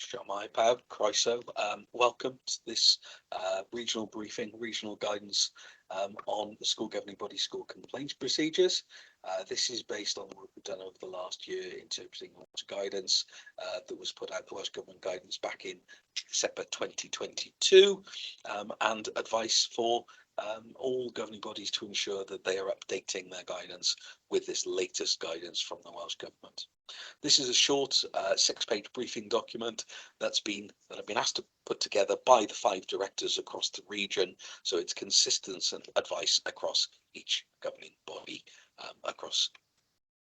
Shamai Pau, Chryso. Welcome to this regional briefing, regional guidance on the school governing body school complaints procedures. This is based on what we've done over the last year, interpreting Welsh guidance that was put out, the Welsh Government guidance back in December 2022, and advice for all governing bodies to ensure that they are updating their guidance with this latest guidance from the Welsh Government. This is a short 6-page briefing document that I've been asked to put together by the 5 directors across the region, so it's consistent advice across each governing body across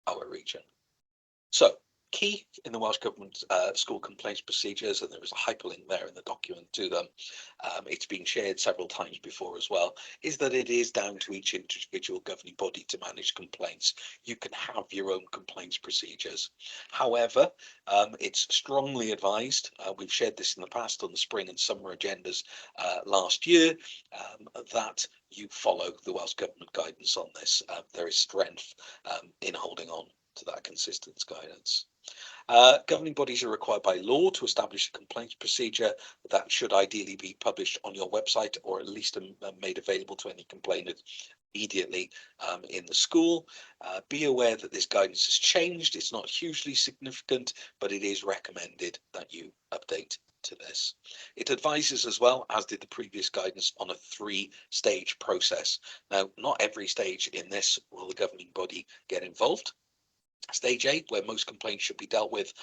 our region. So, key in the Welsh Government school complaints procedures, and there is a hyperlink there in the document to them, it's been shared several times before as well, is that it is down to each individual governing body to manage complaints. You can have your own complaints procedures. However, it's strongly advised, we've shared this in the past on the spring and summer agendas last year, that you follow the Welsh Government guidance on this. There is strength in holding on to that consistent guidance. Governing bodies are required by law to establish a complaints procedure that should ideally be published on your website, or at least made available to any complainant immediately in the school. Be aware that this guidance has changed. It's not hugely significant, but it is recommended that you update to this. It advises as well, as did the previous guidance, on a 3-stage process. Now, not every stage in this will the governing body get involved. Stage 8, where most complaints should be dealt with,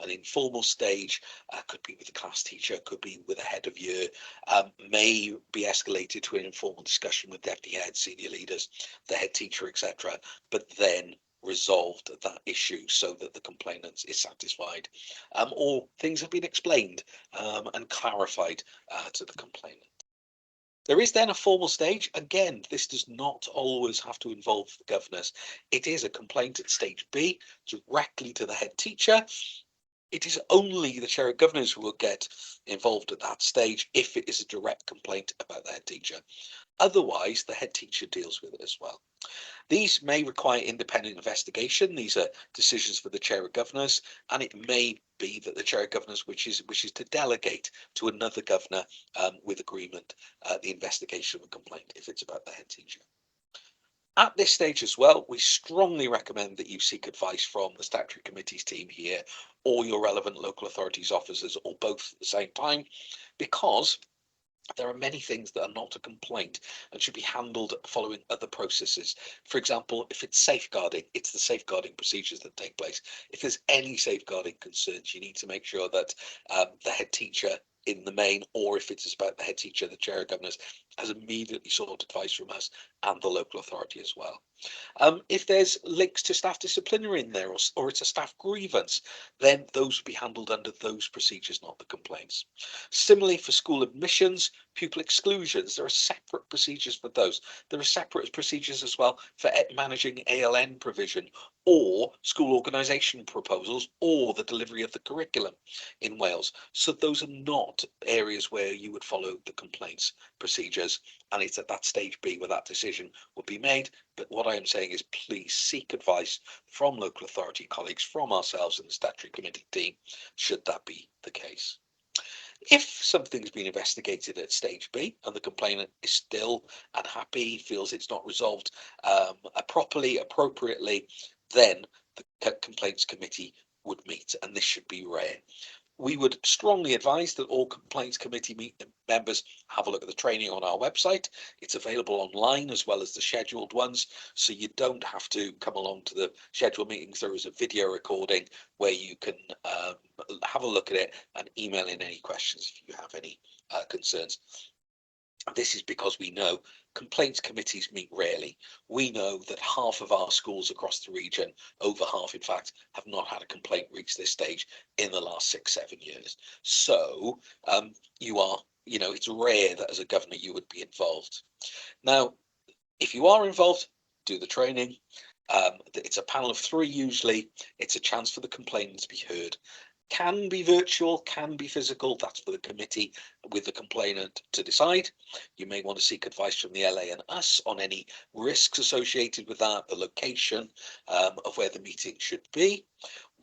an informal stage, could be with a class teacher, could be with a head of year, may be escalated to an informal discussion with deputy head, senior leaders, the head teacher, etc., but then resolved that issue so that the complainant is satisfied, or things have been explained and clarified to the complainant. There is then a formal stage. Again, this does not always have to involve the governors. It is a complaint at stage B, directly to the head teacher. It is only the chair of governors who will get involved at that stage if it is a direct complaint about the head teacher. Otherwise, the head teacher deals with it as well. These may require independent investigation. These are decisions for the chair of governors, and it may be that the chair of governors wishes to delegate to another governor with agreement the investigation of a complaint if it's about the head teacher. At this stage as well, we strongly recommend that you seek advice from the statutory committees team here, or your relevant local authorities officers, or both at the same time, because there are many things that are not a complaint and should be handled following other processes. For example, if it's safeguarding, it's the safeguarding procedures that take place. If there's any safeguarding concerns, you need to make sure that the head teacher in the main, or if it is about the head teacher, the chair of governors, has immediately sought advice from us and the local authority as well. If there's links to staff disciplinary in there, or it's a staff grievance, then those will be handled under those procedures, not the complaints. Similarly, for school admissions, pupil exclusions, there are separate procedures for those. There are separate procedures as well for managing ALN provision, or school organisation proposals, or the delivery of the curriculum in Wales. So those are not areas where you would follow the complaints procedures, and it's at that stage B where that decision would be made. But what I am saying is, please seek advice from local authority colleagues, from ourselves and the statutory committee team, should that be the case. If something's been investigated at stage B and the complainant is still unhappy, feels it's not resolved properly, appropriately, then the complaints committee would meet, and this should be rare. We would strongly advise that all complaints committee members have a look at the training on our website. It's available online as well as the scheduled ones, so you don't have to come along to the scheduled meetings. There is a video recording where you can have a look at it and email in any questions if you have any concerns. This is because we know complaints committees meet rarely. We know that half of our schools across the region, over half in fact, have not had a complaint reach this stage in the last 6-7 years. So it's rare that as a governor you would be involved. Now, if you are involved, do the training. It's a panel of 3 usually. It's a chance for the complainant to be heard. Can be virtual, can be physical. That's for the committee with the complainant to decide. You may want to seek advice from the LA and us on any risks associated with that, the location of where the meeting should be.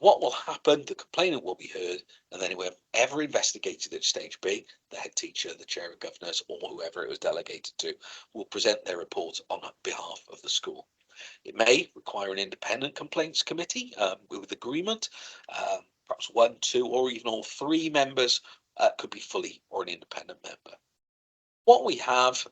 What will happen? The complainant will be heard, and then whoever investigated at stage B, the head teacher, the chair of governors, or whoever it was delegated to, will present their report on behalf of the school. It may require an independent complaints committee with agreement. Perhaps one, two, or even all three members could be fully or an independent member. What we have,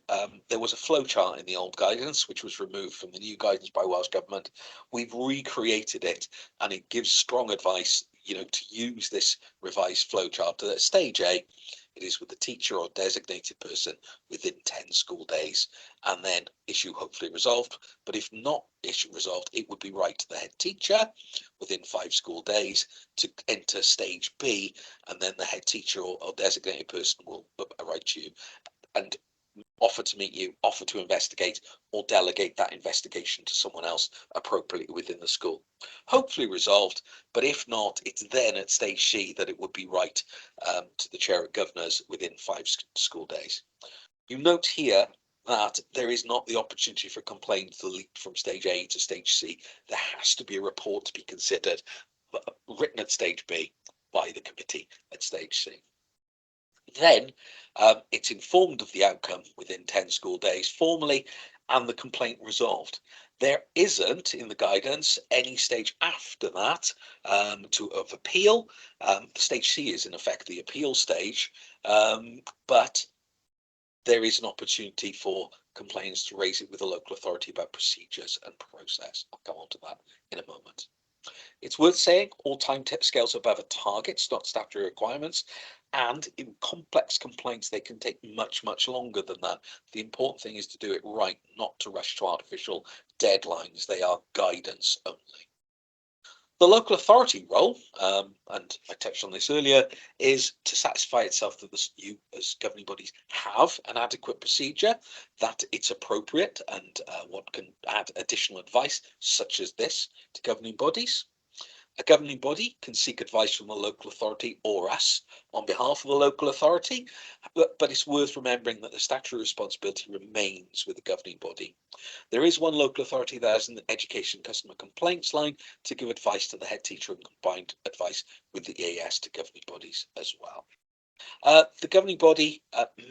there was a flowchart in the old guidance, which was removed from the new guidance by Welsh Government. We've recreated it, and it gives strong advice, to use this revised flowchart. At stage A, it is with the teacher or designated person within 10 school days, and then issue hopefully resolved. But if not issue resolved, it would be right to the head teacher within 5 school days to enter stage B, and then the head teacher or designated person will write to you and offer to meet you, offer to investigate, or delegate that investigation to someone else appropriately within the school. Hopefully resolved, but if not, it's then at stage C that it would be right to the chair of governors within 5 school days. You note here that there is not the opportunity for complaints to leap from stage A to stage C. There has to be a report to be considered, written at stage B by the committee at stage C. Then it's informed of the outcome within 10 school days formally, and the complaint resolved. There isn't in the guidance any stage after that of appeal. Stage C is in effect the appeal stage, but there is an opportunity for complainants to raise it with the local authority about procedures and process. I'll come on to that in a moment. It's worth saying all time scales above are targets, not statutory requirements. And in complex complaints, they can take much, much longer than that. The important thing is to do it right, not to rush to artificial deadlines. They are guidance only. The local authority role, and I touched on this earlier, is to satisfy itself that you as governing bodies have an adequate procedure, that it's appropriate, and one can add additional advice such as this to governing bodies. A governing body can seek advice from the local authority or us on behalf of the local authority, but it's worth remembering that the statutory responsibility remains with the governing body. There is one local authority that has an education customer complaints line to give advice to the head teacher and combined advice with the EAS to governing bodies as well. The governing body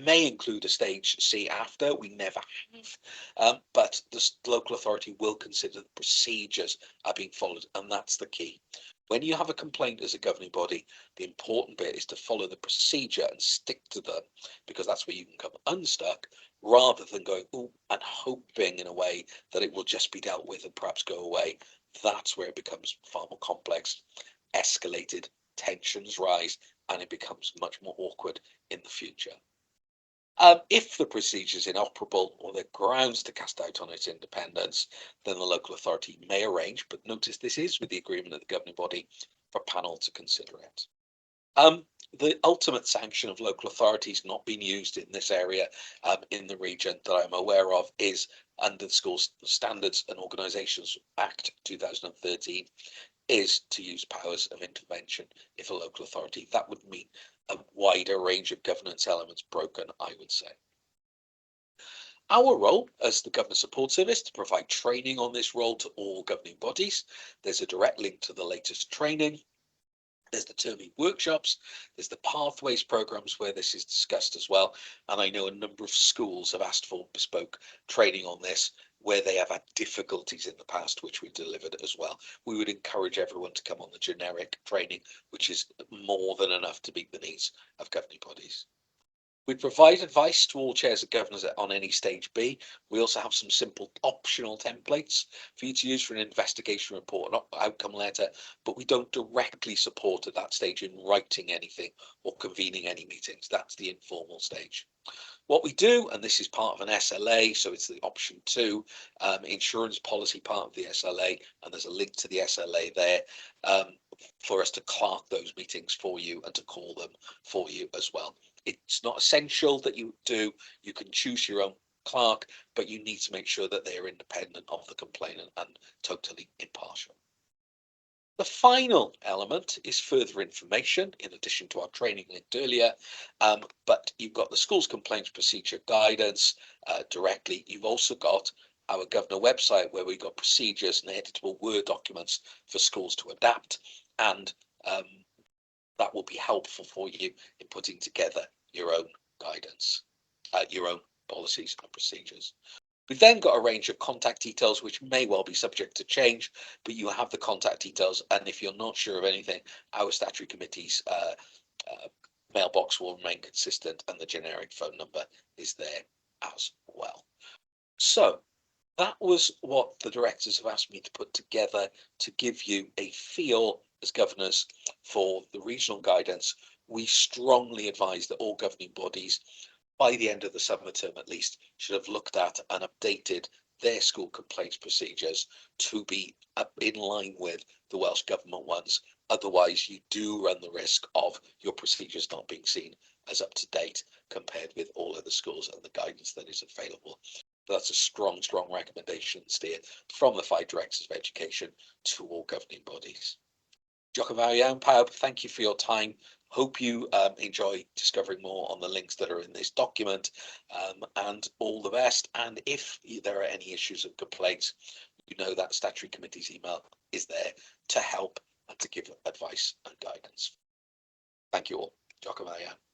may include a stage C after, we never have, but the local authority will consider the procedures are being followed, and that's the key. When you have a complaint as a governing body, the important bit is to follow the procedure and stick to them, because that's where you can come unstuck, rather than going and hoping in a way that it will just be dealt with and perhaps go away. That's where it becomes far more complex, escalated, tensions rise, and it becomes much more awkward in the future. If the procedure is inoperable or there are grounds to cast doubt on its independence, then the local authority may arrange, but notice this is with the agreement of the governing body, for a panel to consider it. The ultimate sanction of local authorities not being used in this area in the region that I'm aware of is under the School Standards and Organisations Act 2013, is to use powers of intervention if a local authority. That would mean a wider range of governance elements broken, I would say. Our role as the Government Support Service to provide training on this role to all governing bodies. There's a direct link to the latest training. There's the terming workshops, there's the pathways programs where this is discussed as well. And I know a number of schools have asked for bespoke training on this where they have had difficulties in the past, which we've delivered as well. We would encourage everyone to come on the generic training, which is more than enough to meet the needs of governing bodies. We provide advice to all chairs of governors on any stage B. We also have some simple optional templates for you to use for an investigation report and outcome letter, but we don't directly support at that stage in writing anything or convening any meetings. That's the informal stage. What we do, and this is part of an SLA, so it's the option 2 insurance policy part of the SLA, and there's a link to the SLA there for us to clerk those meetings for you and to call them for you as well. It's not essential that you do. You can choose your own clerk, but you need to make sure that they are independent of the complainant and totally impartial. The final element is further information in addition to our training linked earlier, but you've got the schools complaints procedure guidance directly. You've also got our governor website where we've got procedures and editable Word documents for schools to adapt. and that will be helpful for you in putting together your own guidance, your own policies and procedures. We've then got a range of contact details which may well be subject to change, but you have the contact details, and if you're not sure of anything, our statutory committee's mailbox will remain consistent and the generic phone number is there as well. So that was what the directors have asked me to put together to give you a feel as governors for the regional guidance. We strongly advise that all governing bodies, by the end of the summer term at least, should have looked at and updated their school complaints procedures to be in line with the Welsh Government ones. Otherwise, you do run the risk of your procedures not being seen as up to date compared with all other schools and the guidance that is available. That's a strong recommendation, steer from the 5 directors of education to all governing bodies. Diolch yn fawr iawn pawb, thank you for your time. Hope you enjoy discovering more on the links that are in this document, and all the best. And if there are any issues or complaints, you know that statutory committee's email is there to help and to give advice and guidance. Thank you all. Diolch yn fawr iawn.